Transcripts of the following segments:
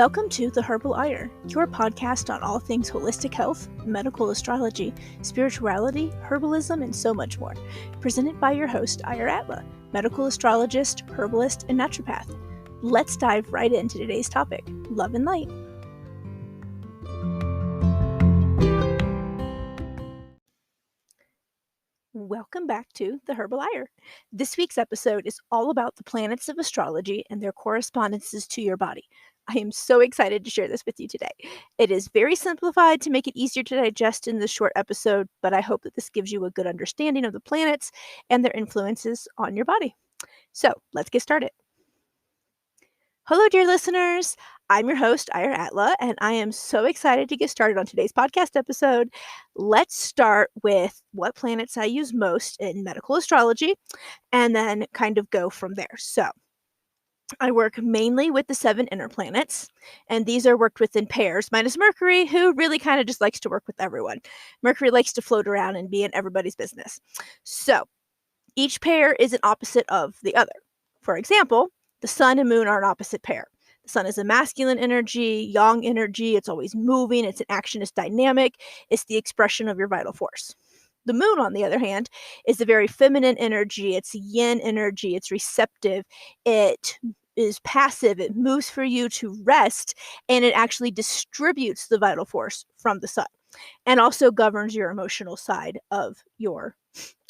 Welcome to The Herbal Ire, your podcast on all things holistic health, medical astrology, spirituality, herbalism, and so much more. Presented by your host, Ire Atla, medical astrologist, herbalist, and naturopath. Let's dive right into today's topic, love and light. Welcome back to The Herbal Ire. This week's episode is all about the planets of astrology and their correspondences to your body. I am so excited to share this with you today. It is very simplified to make it easier to digest in this short episode, but I hope that this gives you a good understanding of the planets and their influences on your body. So let's get started. Hello, dear listeners. I'm your host, Ire Atla, and I am so excited to get started on today's podcast episode. Let's start with what planets I use most in medical astrology, and then kind of go from there. So I work mainly with the 7 inner planets, and these are worked with in pairs, minus Mercury, who really kind of just likes to work with everyone. Mercury likes to float around and be in everybody's business. So each pair is an opposite of the other. For example, the sun and moon are an opposite pair. The sun is a masculine energy, yang energy. It's always moving. It's an action. It's dynamic. It's the expression of your vital force. The moon, on the other hand, is a very feminine energy. It's yin energy. It's receptive. It is passive. It moves for you to rest, and it actually distributes the vital force from the sun and also governs your emotional side of your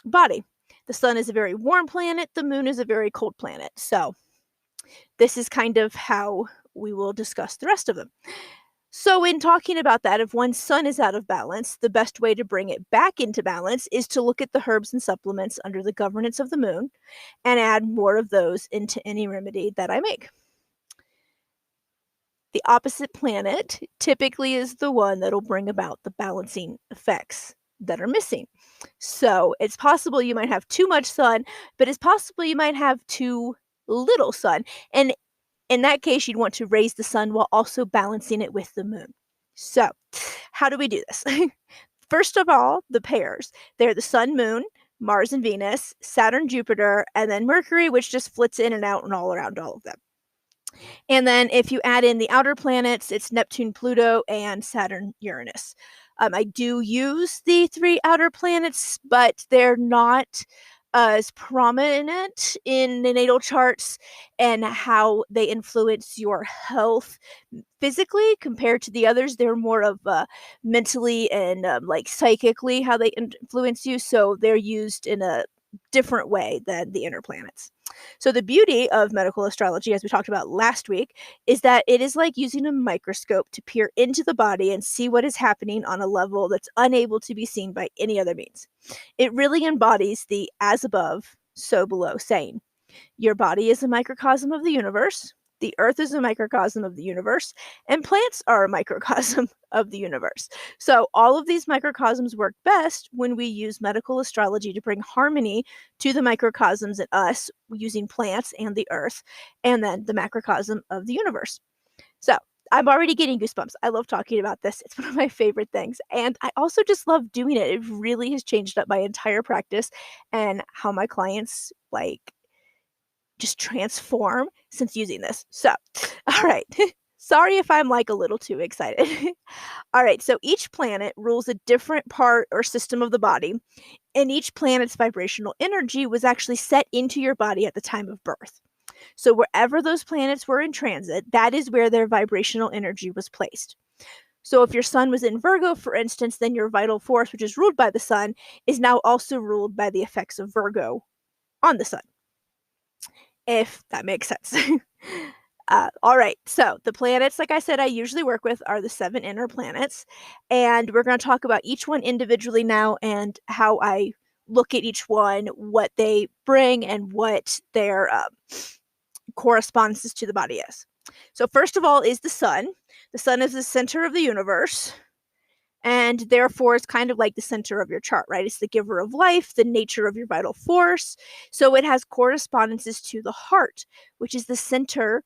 body. The sun is a very warm planet. The moon is a very cold planet. So this is kind of how we will discuss the rest of them. So in talking about that, if one's sun is out of balance, the best way to bring it back into balance is to look at the herbs and supplements under the governance of the moon and add more of those into any remedy that I make. The opposite planet typically is the one that'll bring about the balancing effects that are missing. So it's possible you might have too much sun, but it's possible you might have too little sun. And in that case, you'd want to raise the sun while also balancing it with the moon. So how do we do this? First of all, the pairs. They're the sun, moon, Mars and Venus, Saturn, Jupiter, and then Mercury, which just flits in and out and all around all of them. And then if you add in the outer planets, it's Neptune, Pluto, and Saturn, Uranus. I do use the 3 outer planets, but they're not as prominent in the natal charts and how they influence your health physically compared to the others. They're more of mentally and psychically how they influence you. So they're used in a different way than the inner planets. So the beauty of medical astrology, as we talked about last week, is that it is like using a microscope to peer into the body and see what is happening on a level that's unable to be seen by any other means. It really embodies the as above, so below saying. Your body is a microcosm of the universe. The earth is a microcosm of the universe, and plants are a microcosm of the universe. So all of these microcosms work best when we use medical astrology to bring harmony to the microcosms in us using plants and the earth, and then the macrocosm of the universe. So I'm already getting goosebumps. I love talking about this. It's one of my favorite things. And I also just love doing it. It really has changed up my entire practice and how my clients just transform since using this. So, all right. Sorry if I'm a little too excited. All right. So each planet rules a different part or system of the body, and each planet's vibrational energy was actually set into your body at the time of birth. So wherever those planets were in transit, that is where their vibrational energy was placed. So if your sun was in Virgo, for instance, then your vital force, which is ruled by the sun, is now also ruled by the effects of Virgo on the sun, if that makes sense. All right, so the planets, like I said, I usually work with are the 7 inner planets, and we're going to talk about each one individually now and how I look at each one, what they bring, and what their correspondences to the body is. So first of all is the sun. The sun is the center of the universe, and therefore it's kind of like the center of your chart, right? It's the giver of life, the nature of your vital force. So it has correspondences to the heart, which is the center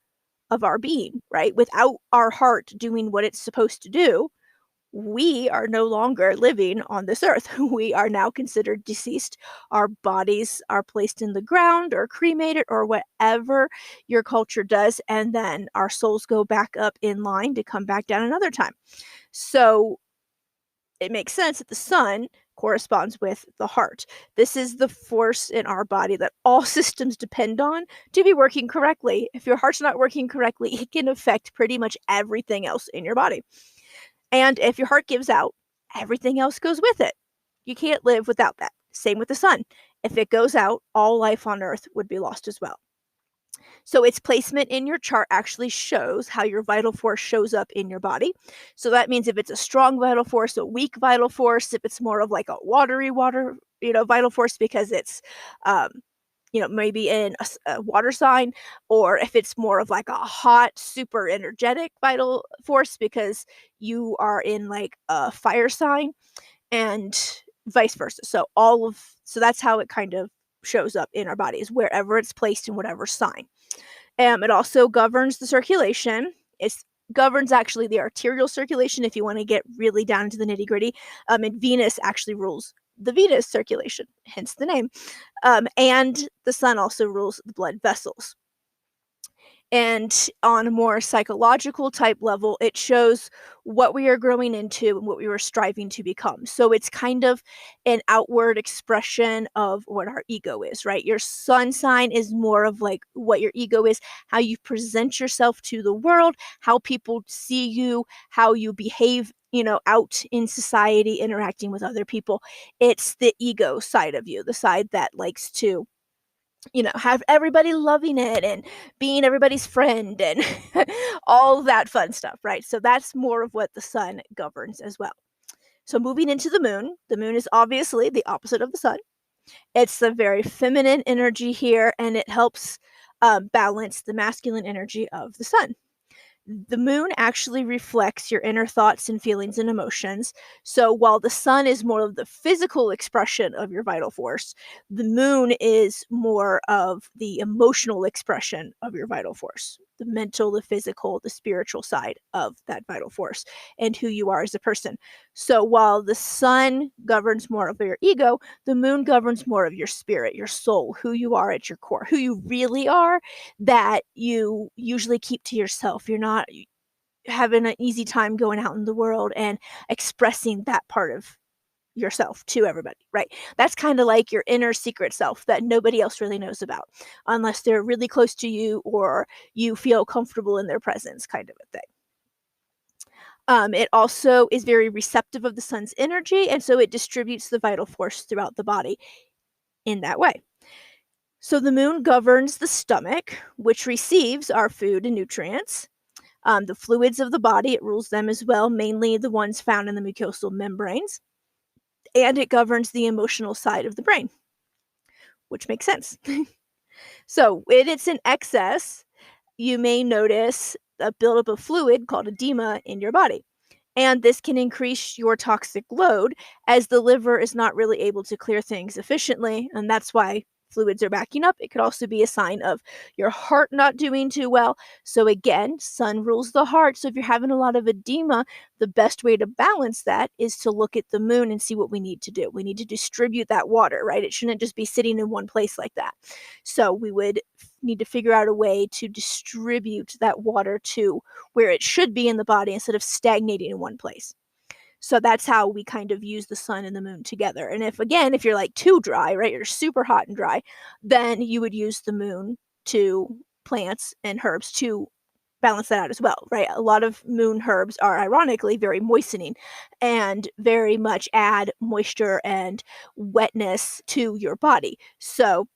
of our being, right? Without our heart doing what it's supposed to do, we are no longer living on this earth. We are now considered deceased. Our bodies are placed in the ground or cremated or whatever your culture does, and then our souls go back up in line to come back down another time. So it makes sense that the sun corresponds with the heart. This is the force in our body that all systems depend on to be working correctly. If your heart's not working correctly, it can affect pretty much everything else in your body. And if your heart gives out, everything else goes with it. You can't live without that. Same with the sun. If it goes out, all life on earth would be lost as well. So its placement in your chart actually shows how your vital force shows up in your body. So that means if it's a strong vital force, a weak vital force, if it's more of like a watery vital force because it's maybe in a water sign, or if it's more of like a hot, super energetic vital force because you are in like a fire sign, and vice versa. So that's how it kind of shows up in our bodies, wherever it's placed in whatever sign. It also governs the circulation. It governs actually the arterial circulation if you want to get really down into the nitty gritty. And Venus actually rules the Venus circulation, hence the name. And the sun also rules the blood vessels. And on a more psychological type level, it shows what we are growing into and what we were striving to become. So it's kind of an outward expression of what our ego is, right? Your sun sign is more of like what your ego is, how you present yourself to the world, how people see you, how you behave, out in society, interacting with other people. It's the ego side of you, the side that likes to have everybody loving it and being everybody's friend and all that fun stuff, right? So that's more of what the sun governs as well. So moving into the moon is obviously the opposite of the sun. It's the very feminine energy here, and it helps balance the masculine energy of the sun. The moon actually reflects your inner thoughts and feelings and emotions. So while the sun is more of the physical expression of your vital force, the moon is more of the emotional expression of your vital force, the mental, the physical, the spiritual side of that vital force and who you are as a person. So while the sun governs more of your ego, the moon governs more of your spirit, your soul, who you are at your core, who you really are, that you usually keep to yourself. You're not having an easy time going out in the world and expressing that part of yourself to everybody, right? That's kind of like your inner secret self that nobody else really knows about unless they're really close to you or you feel comfortable in their presence, kind of a thing. It also is very receptive of the sun's energy, and so it distributes the vital force throughout the body in that way. So the moon governs the stomach, which receives our food and nutrients. The fluids of the body, it rules them as well, mainly the ones found in the mucosal membranes. And it governs the emotional side of the brain, which makes sense. So when it's in excess, you may notice a buildup of fluid called edema in your body. And this can increase your toxic load as the liver is not really able to clear things efficiently. And that's why fluids are backing up. It could also be a sign of your heart not doing too well. So again, sun rules the heart. So if you're having a lot of edema, the best way to balance that is to look at the moon and see what we need to do. We need to distribute that water, right? It shouldn't just be sitting in one place like that. So we would need to figure out a way to distribute that water to where it should be in the body instead of stagnating in one place. So that's how we kind of use the sun and the moon together. And if you're like too dry, right, you're super hot and dry, then you would use the moon to plants and herbs to balance that out as well, right? A lot of moon herbs are ironically very moistening and very much add moisture and wetness to your body. So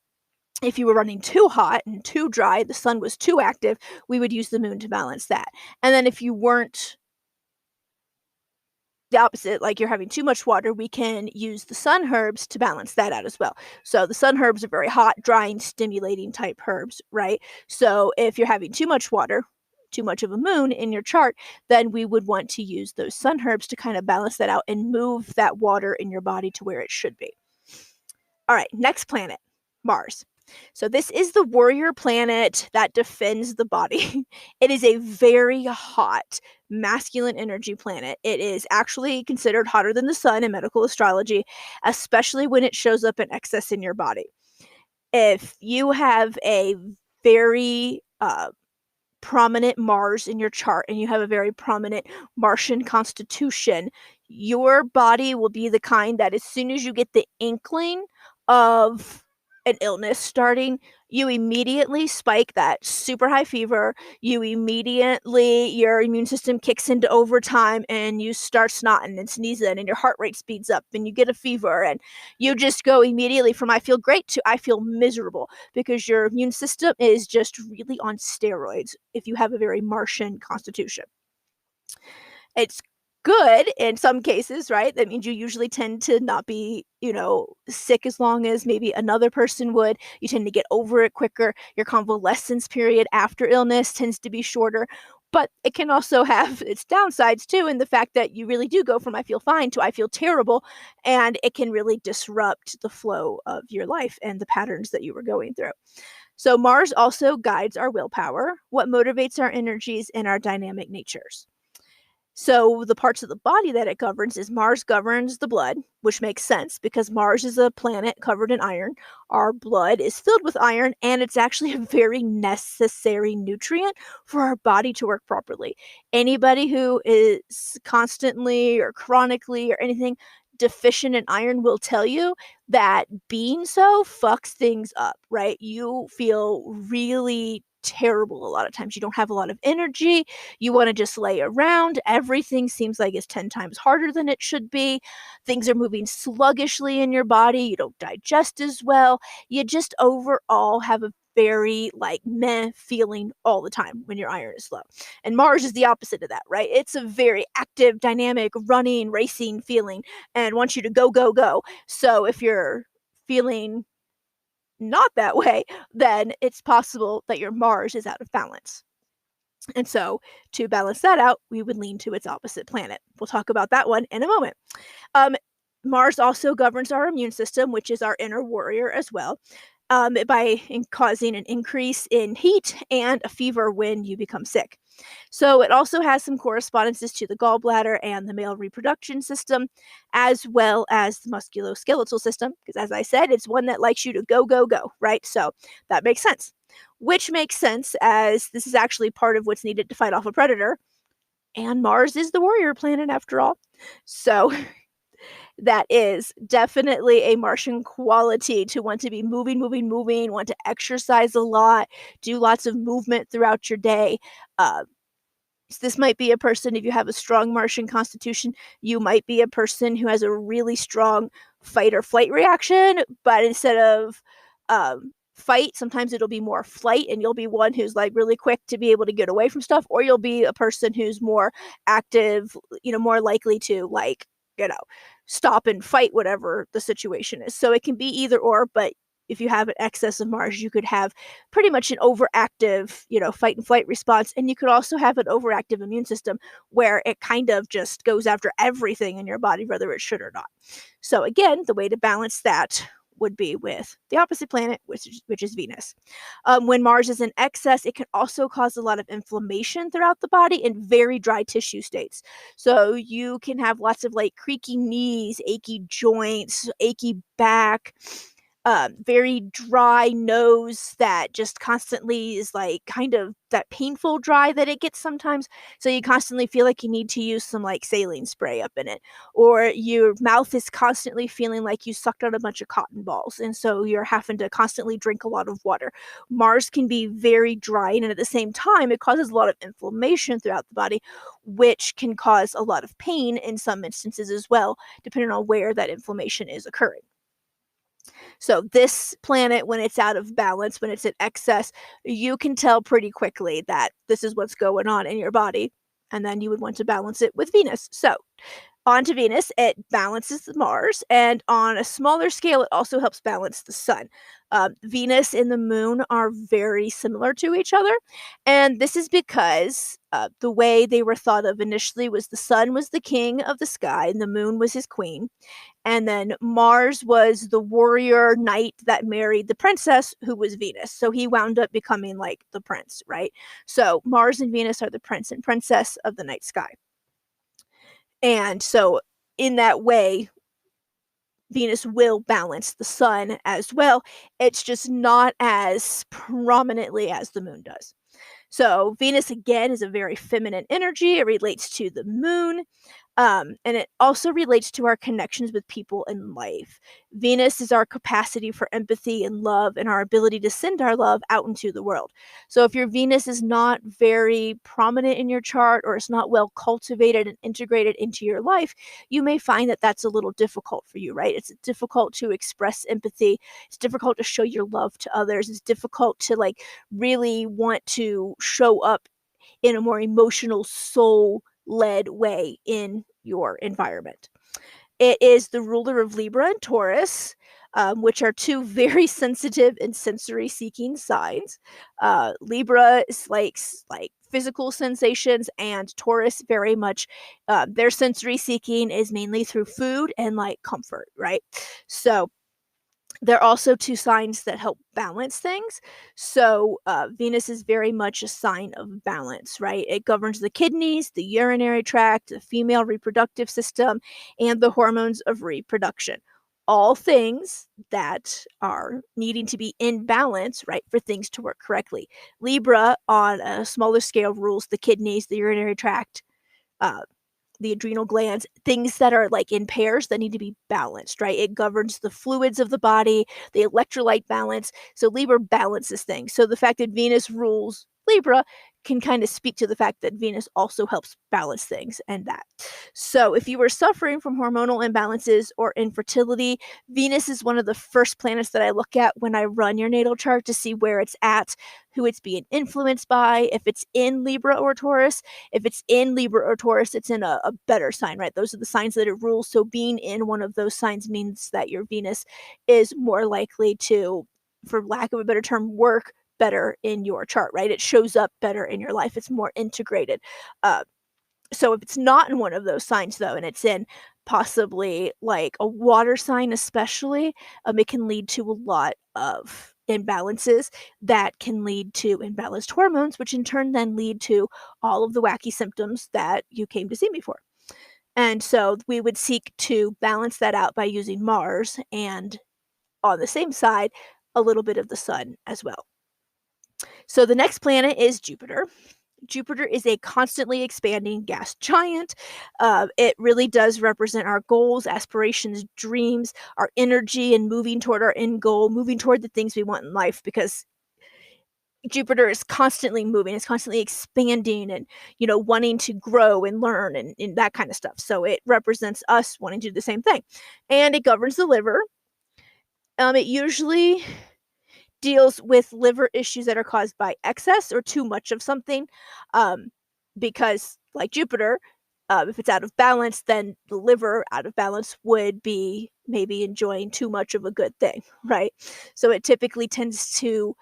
if you were running too hot and too dry, the sun was too active, we would use the moon to balance that. And then if you weren't the opposite, like you're having too much water, we can use the sun herbs to balance that out as well. So the sun herbs are very hot, drying, stimulating type herbs, right? So if you're having too much water, too much of a moon in your chart, then we would want to use those sun herbs to kind of balance that out and move that water in your body to where it should be. All right, next planet, Mars. So this is the warrior planet that defends the body. It is a very hot, masculine energy planet. It is actually considered hotter than the sun in medical astrology, especially when it shows up in excess in your body. If you have a very prominent Mars in your chart and you have a very prominent Martian constitution, your body will be the kind that as soon as you get the inkling of an illness starting, you immediately spike that super high fever. You immediately, your immune system kicks into overtime and you start snotting and sneezing and your heart rate speeds up and you get a fever and you just go immediately from I feel great to I feel miserable because your immune system is just really on steroids if you have a very Martian constitution. It's good in some cases, right? That means you usually tend to not be, sick as long as maybe another person would. You tend to get over it quicker. Your convalescence period after illness tends to be shorter. But it can also have its downsides too, in the fact that you really do go from I feel fine to I feel terrible, and it can really disrupt the flow of your life and the patterns that you were going through. So, Mars also guides our willpower, what motivates our energies, and our dynamic natures. So the parts of the body that it governs is Mars governs the blood, which makes sense because Mars is a planet covered in iron. Our blood is filled with iron, and it's actually a very necessary nutrient for our body to work properly. Anybody who is constantly or chronically or anything deficient in iron will tell you that being so fucks things up, right? You feel really terrible a lot of times. You don't have a lot of energy. You want to just lay around. Everything seems like it's 10 times harder than it should be. Things are moving sluggishly in your body. You don't digest as well. You just overall have a very meh feeling all the time when your iron is low. And Mars is the opposite of that, right? It's a very active, dynamic, running, racing feeling and wants you to go, go, go. So if you're feeling not that way, then it's possible that your Mars is out of balance. And so to balance that out, we would lean to its opposite planet. We'll talk about that one in a moment. Um, Mars also governs our immune system, which is our inner warrior as well, by causing an increase in heat and a fever when you become sick. So it also has some correspondences to the gallbladder and the male reproduction system, as well as the musculoskeletal system, because as I said, it's one that likes you to go, go, go, right? So that makes sense. Which makes sense as this is actually part of what's needed to fight off a predator. And Mars is the warrior planet after all. So that is definitely a Martian quality to want to be moving, moving, moving, want to exercise a lot, do lots of movement throughout your day. So this might be a person, if you have a strong Martian constitution, you might be a person who has a really strong fight or flight reaction, but instead of fight, sometimes it'll be more flight, and you'll be one who's really quick to be able to get away from stuff, or you'll be a person who's more active, more likely to stop and fight whatever the situation is. So it can be either or, but if you have an excess of Mars, you could have pretty much an overactive, fight and flight response. And you could also have an overactive immune system where it kind of just goes after everything in your body, whether it should or not. So again, the way to balance that would be with the opposite planet, which is Venus. When Mars is in excess, it can also cause a lot of inflammation throughout the body in very dry tissue states. So you can have lots of creaky knees, achy joints, achy back, very dry nose that just constantly is kind of that painful dry that it gets sometimes. So you constantly feel like you need to use some saline spray up in it. Or your mouth is constantly feeling like you sucked out a bunch of cotton balls. And so you're having to constantly drink a lot of water. Mars can be very dry, and at the same time, it causes a lot of inflammation throughout the body, which can cause a lot of pain in some instances as well, depending on where that inflammation is occurring. So this planet, when it's out of balance, when it's in excess, you can tell pretty quickly that this is what's going on in your body. And then you would want to balance it with Venus. So onto Venus, it balances Mars. And on a smaller scale, it also helps balance the sun. Venus and the moon are very similar to each other. And this is because the way they were thought of initially was the sun was the king of the sky and the moon was his queen. And then Mars was the warrior knight that married the princess, who was Venus. So he wound up becoming like the prince, right? So Mars and Venus are the prince and princess of the night sky. And so in that way, Venus will balance the sun as well. It's just not as prominently as the moon does. So Venus, again, is a very feminine energy. It relates to the moon. And it also relates to our connections with people in life. Venus is our capacity for empathy and love and our ability to send our love out into the world. So if your Venus is not very prominent in your chart or it's not well cultivated and integrated into your life, you may find that that's a little difficult for you, right? It's difficult to express empathy. It's difficult to show your love to others. It's difficult to like really want to show up in a more emotional, soul led way in your environment. It is the ruler of Libra and Taurus, which are two very sensitive and sensory seeking signs. Libra is like physical sensations, and Taurus very much their sensory seeking is mainly through food and like comfort, right? So they're also two signs that help balance things. So Venus is very much a sign of balance, right? It governs the kidneys, the urinary tract, the female reproductive system, and the hormones of reproduction. All things that are needing to be in balance, right, for things to work correctly. Libra, on a smaller scale, rules the kidneys, the urinary tract, uh, the adrenal glands, things that are like in pairs that need to be balanced, right? It governs the fluids of the body, the electrolyte balance. So Libra balances things. So the fact that Venus rules Libra can kind of speak to the fact that Venus also helps balance things and that. So if you were suffering from hormonal imbalances or infertility, Venus is one of the first planets that I look at when I run your natal chart to see where it's at, who it's being influenced by, if it's in Libra or Taurus. If it's in Libra or Taurus, it's in a better sign, right? Those are the signs that it rules. So being in one of those signs means that your Venus is more likely to, for lack of a better term, work better in your chart, right? It shows up better in your life. It's more integrated. So if it's not in one of those signs, though, and it's in possibly like a water sign, especially, it can lead to a lot of imbalances that can lead to imbalanced hormones, which in turn then lead to all of the wacky symptoms that you came to see me for. And so we would seek to balance that out by using Mars and on the same side, a little bit of the sun as well. So the next planet is Jupiter. Jupiter is a constantly expanding gas giant. It really does represent our goals, aspirations, dreams, our energy, and moving toward our end goal, moving toward the things we want in life, because Jupiter is constantly moving, it's constantly expanding and, wanting to grow and learn and that kind of stuff. So it represents us wanting to do the same thing. And it governs the liver. It usually deals with liver issues that are caused by excess or too much of something. Because, like Jupiter, if it's out of balance, then the liver out of balance would be maybe enjoying too much of a good thing, right? So it typically tends to,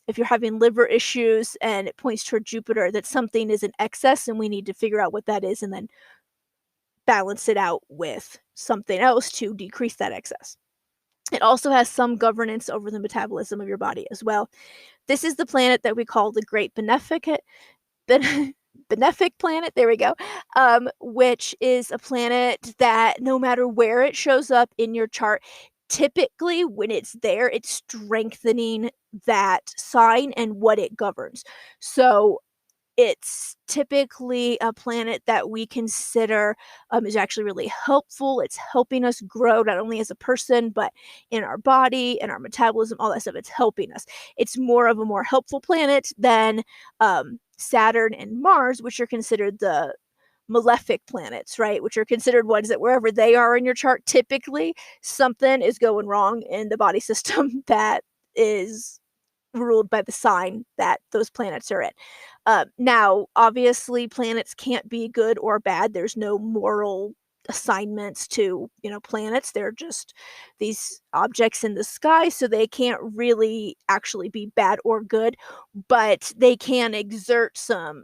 if you're having liver issues and it points toward Jupiter, that something is in excess and we need to figure out what that is and then balance it out with something else to decrease that excess. It also has some governance over the metabolism of your body as well. This is the planet that we call the Great Benefic planet, there we go, which is a planet that no matter where it shows up in your chart, typically when it's there, it's strengthening that sign and what it governs. So it's typically a planet that we consider is actually really helpful. It's helping us grow not only as a person, but in our body and our metabolism, all that stuff. It's helping us. It's more of a more helpful planet than Saturn and Mars, which are considered the malefic planets, right? Which are considered ones that wherever they are in your chart, typically something is going wrong in the body system that is ruled by the sign that those planets are in. Now, obviously, planets can't be good or bad. There's no moral assignments to, planets. They're just these objects in the sky, so they can't really actually be bad or good, but they can exert some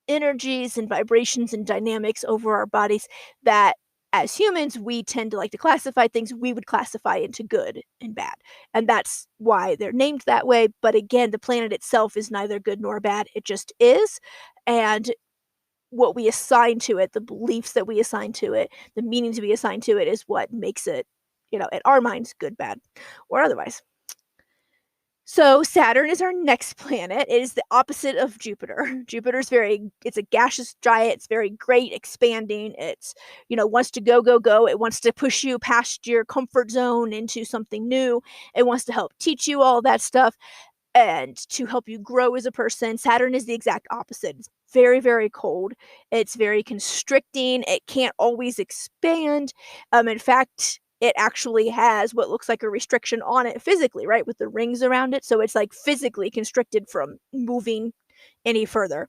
energies and vibrations and dynamics over our bodies that as humans, we tend to like to classify things. We would classify into good and bad. And that's why they're named that way. But again, the planet itself is neither good nor bad. It just is. And what we assign to it, the beliefs that we assign to it, the meanings we assign to it is what makes it, in our minds, good, bad, or otherwise. So Saturn is our next planet. It is the opposite of Jupiter. Jupiter's it's a gaseous giant. It's very great, expanding. It's, wants to go, go, go. It wants to push you past your comfort zone into something new. It wants to help teach you all that stuff and to help you grow as a person. Saturn is the exact opposite. It's very, very cold. It's very constricting. It can't always expand. In fact, it actually has what looks like a restriction on it physically, right? With the rings around it. So it's like physically constricted from moving any further.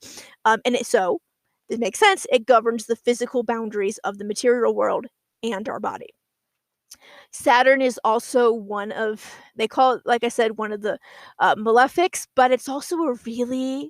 So it makes sense. It governs the physical boundaries of the material world and our body. Saturn is also they call it, like I said, one of the malefics, but it's also a really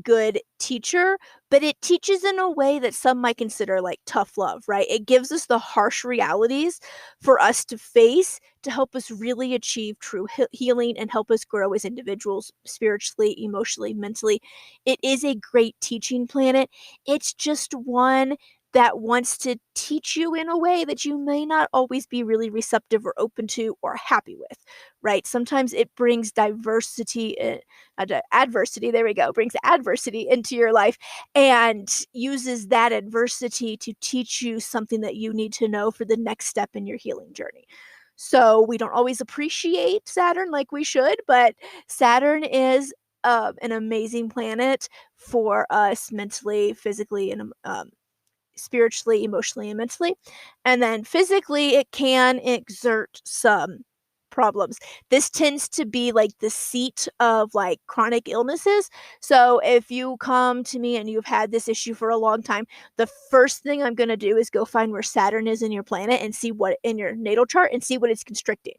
good teacher, but it teaches in a way that some might consider like tough love, right? It gives us the harsh realities for us to face to help us really achieve true healing and help us grow as individuals, spiritually, emotionally, mentally. It is a great teaching planet. It's just one that wants to teach you in a way that you may not always be really receptive or open to or happy with, right? Sometimes it brings adversity, there we go, brings adversity into your life and uses that adversity to teach you something that you need to know for the next step in your healing journey. So we don't always appreciate Saturn like we should, but Saturn is an amazing planet for us mentally, physically, and spiritually, emotionally, and mentally. And then physically, it can exert some problems. This tends to be like the seat of like chronic illnesses. So if you come to me and you've had this issue for a long time, the first thing I'm going to do is go find where Saturn is in your planet and see what in your natal chart and see what it's constricting,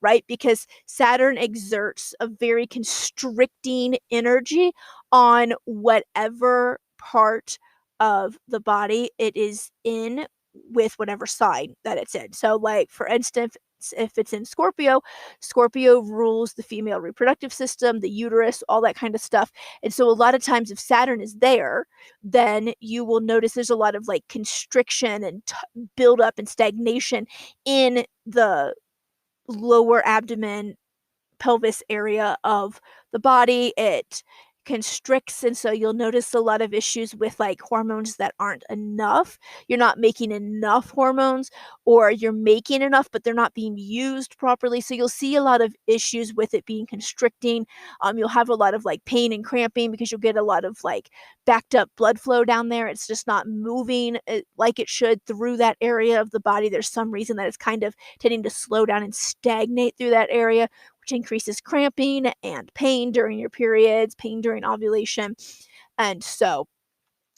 right? Because Saturn exerts a very constricting energy on whatever part of the body it is in with whatever sign that it's in. So like for instance, if it's in Scorpio, Scorpio rules the female reproductive system, the uterus, all that kind of stuff. And so a lot of times if Saturn is there, then you will notice there's a lot of like constriction and build up and stagnation in the lower abdomen, pelvis area of the body. It constricts, and so you'll notice a lot of issues with like hormones that aren't enough. You're not making enough hormones, or you're making enough but they're not being used properly, so you'll see a lot of issues with it being constricting. You'll have a lot of like pain and cramping because you'll get a lot of like backed up blood flow down there. It's just not moving like it should through that area of the body. There's some reason that it's kind of tending to slow down and stagnate through that area, which increases cramping and pain during your periods, pain during ovulation. And so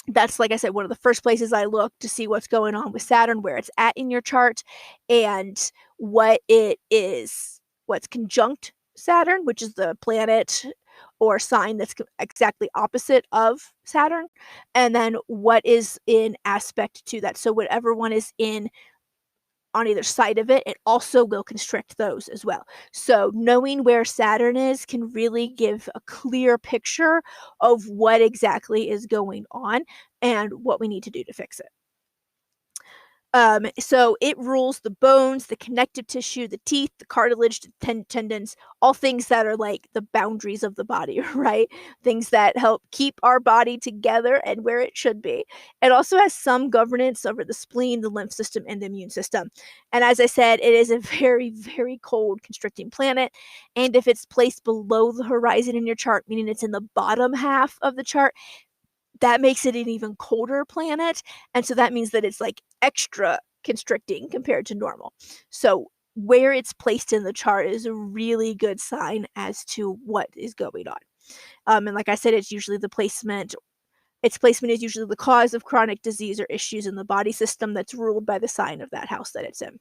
that's, like I said, one of the first places I look to see what's going on with Saturn, where it's at in your chart, and what it is, what's conjunct Saturn, which is the planet or sign that's exactly opposite of Saturn, and then what is in aspect to that. So whatever one is in on either side of it, it also will constrict those as well. So knowing where Saturn is can really give a clear picture of what exactly is going on and what we need to do to fix it. So it rules the bones, the connective tissue, the teeth, the cartilage, the tendons, all things that are like the boundaries of the body, right? Things that help keep our body together and where it should be. It also has some governance over the spleen, the lymph system, and the immune system. And as I said, it is a very, very cold, constricting planet. And if it's placed below the horizon in your chart, meaning it's in the bottom half of the chart, that makes it an even colder planet. And so that means that it's like extra constricting compared to normal. So where it's placed in the chart is a really good sign as to what is going on. And like I said, it's usually its placement is usually the cause of chronic disease or issues in the body system that's ruled by the sign of that house that it's in.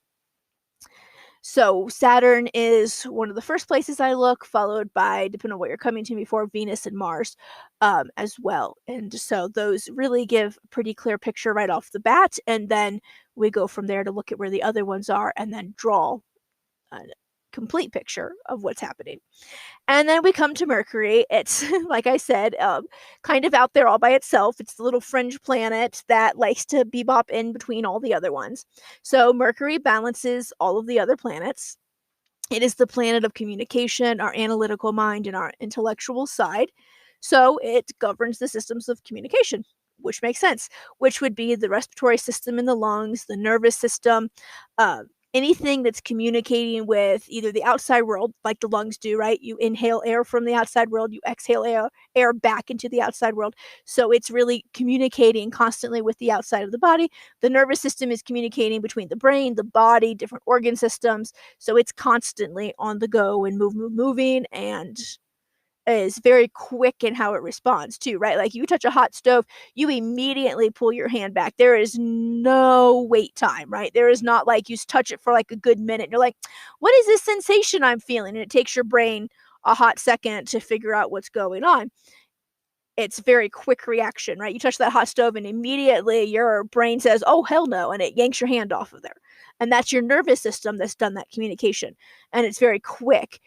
So Saturn is one of the first places I look, followed by, depending on what you're coming to me for, Venus and Mars as well. And so those really give a pretty clear picture right off the bat. And then we go from there to look at where the other ones are and then draw a complete picture of what's happening. And then we come to Mercury. It's, like I said, kind of out there all by itself. It's the little fringe planet that likes to bebop in between all the other ones. So Mercury balances all of the other planets. It is the planet of communication, our analytical mind, and our intellectual side. So it governs the systems of communication, which makes sense, which would be the respiratory system in the lungs, the nervous system, uh, anything that's communicating with either the outside world, like the lungs do, right? You inhale air from the outside world, you exhale air back into the outside world. So it's really communicating constantly with the outside of the body. The nervous system is communicating between the brain, the body, different organ systems. So it's constantly on the go and moving, and is very quick in how it responds too, right? Like you touch a hot stove, you immediately pull your hand back. There is no wait time, right? There is not like you touch it for like a good minute. And you're like, what is this sensation I'm feeling? And it takes your brain a hot second to figure out what's going on. It's very quick reaction, right? You touch that hot stove and immediately your brain says, oh, hell no, and it yanks your hand off of there. And that's your nervous system that's done that communication. And it's very quick.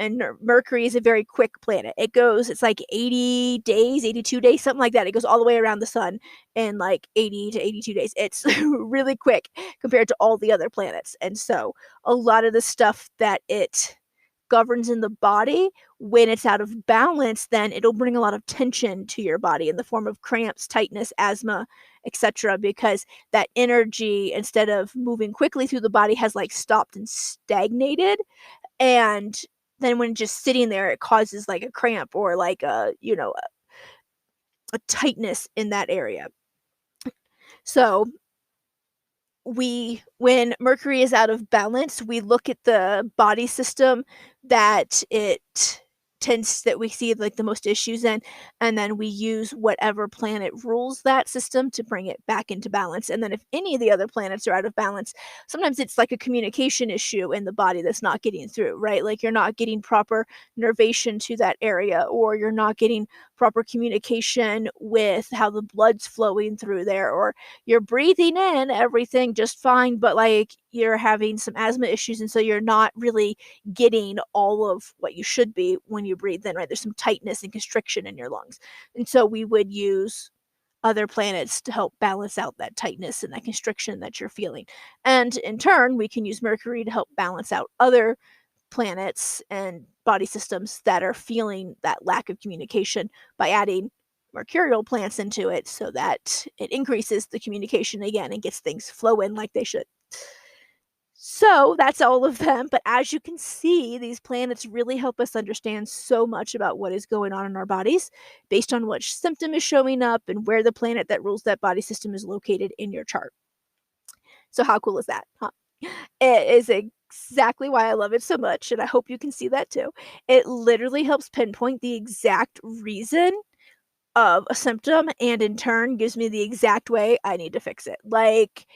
And Mercury is a very quick planet. It's like 80 days, 82 days, something like that. It goes all the way around the sun in like 80 to 82 days. It's really quick compared to all the other planets. And so a lot of the stuff that it governs in the body, when it's out of balance, then it'll bring a lot of tension to your body in the form of cramps, tightness, asthma, etc., because that energy, instead of moving quickly through the body, has like stopped and stagnated. And then when just sitting there, it causes like a cramp or like a tightness in that area. So when Mercury is out of balance, we look at the body system that we see like the most issues in, and then we use whatever planet rules that system to bring it back into balance. And then if any of the other planets are out of balance, sometimes it's like a communication issue in the body that's not getting through, right? Like you're not getting proper nervation to that area, or you're not getting proper communication with how the blood's flowing through there, or you're breathing in everything just fine, but like you're having some asthma issues, and so you're not really getting all of what you should be when you breathe in, right? There's some tightness and constriction in your lungs. And so we would use other planets to help balance out that tightness and that constriction that you're feeling. And in turn, we can use Mercury to help balance out other planets and body systems that are feeling that lack of communication by adding mercurial plants into it so that it increases the communication again and gets things flowing like they should. So that's all of them. But as you can see, these planets really help us understand so much about what is going on in our bodies based on which symptom is showing up and where the planet that rules that body system is located in your chart. So how cool is that? Huh? It is exactly why I love it so much, and I hope you can see that too. It literally helps pinpoint the exact reason of a symptom, and in turn gives me the exact way I need to fix it. Like,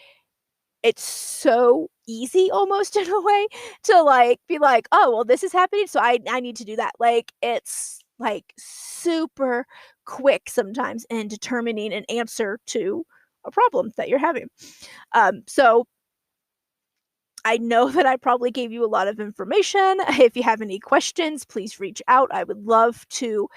it's so easy almost in a way to like be like, oh, well, this is happening, so I need to do that. Like, it's like super quick sometimes in determining an answer to a problem that you're having. So I know that I probably gave you a lot of information. If you have any questions, please reach out. I would love to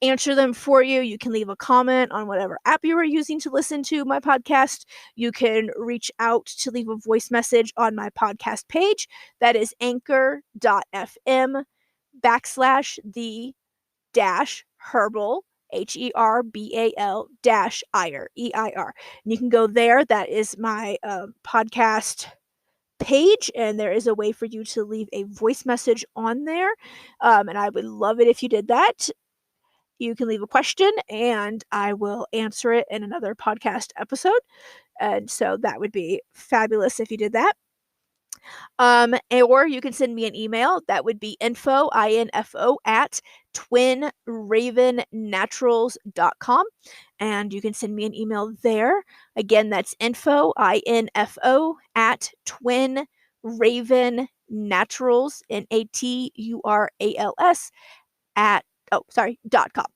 answer them for you. You can leave a comment on whatever app you are using to listen to my podcast. You can reach out to leave a voice message on my podcast page. That is anchor.fm/the herbal HERBAL -IR EIR. And you can go there. That is my podcast page, and there is a way for you to leave a voice message on there. And I would love it if you did that. You can leave a question and I will answer it in another podcast episode. And so that would be fabulous if you did that. Or you can send me an email. That would be info at twinravennaturals.com. And you can send me an email there. Again, that's info at Raven Naturals, Naturals, .com.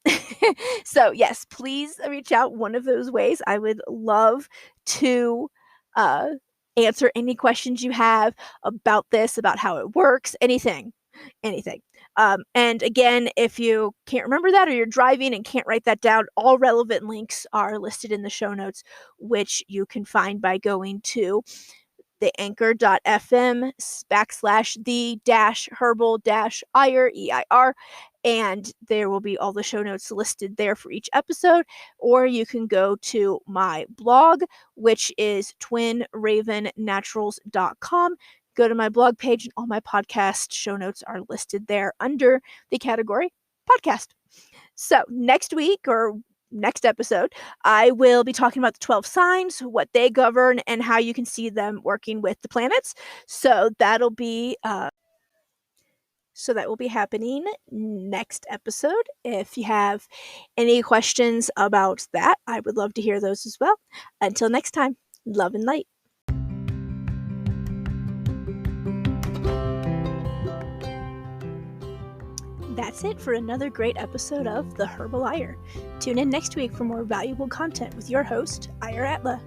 So yes, please reach out one of those ways. I would love to uh, answer any questions you have about this, about how it works, anything. And again, if you can't remember that or you're driving and can't write that down, all relevant links are listed in the show notes, which you can find by going to the anchor.fm /the-herbal-ire, EIR, and there will be all the show notes listed there for each episode. Or you can go to my blog, which is twinravennaturals.com. Go to my blog page, and all my podcast show notes are listed there under the category podcast. So next week or next episode, I will be talking about the 12 signs, what they govern, and how you can see them working with the planets. So that will be happening next episode. If you have any questions about that, I would love to hear those as well. Until next time, love and light. That's it for another great episode of The Herbal Ire. Tune in next week for more valuable content with your host, Ire Atla.